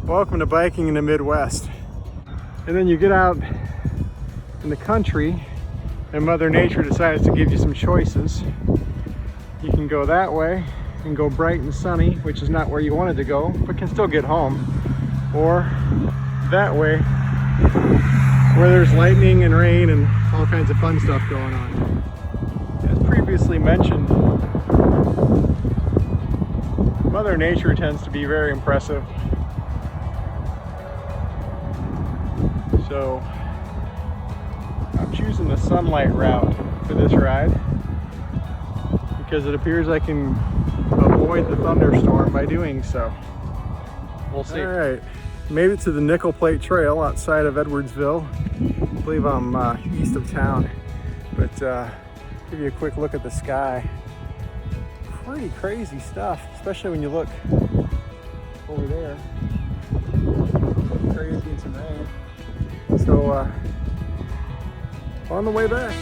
Welcome to biking in the Midwest. And then you get out in the country and Mother Nature decides to give you some choices. You can go that way and go bright and sunny, which is not where you wanted to go, but can still get home. Or that way, where there's lightning and rain and all kinds of fun stuff going on. As previously mentioned, Mother Nature tends to be very impressive. So I'm choosing the sunlight route for this ride because it appears I can avoid the thunderstorm by doing so. We'll see. All right, made it to the Nickel Plate Trail outside of Edwardsville. I believe I'm east of town, but give you a quick look at the sky. Pretty crazy stuff, especially when you look over there. Crazy and some rain. So on the way back.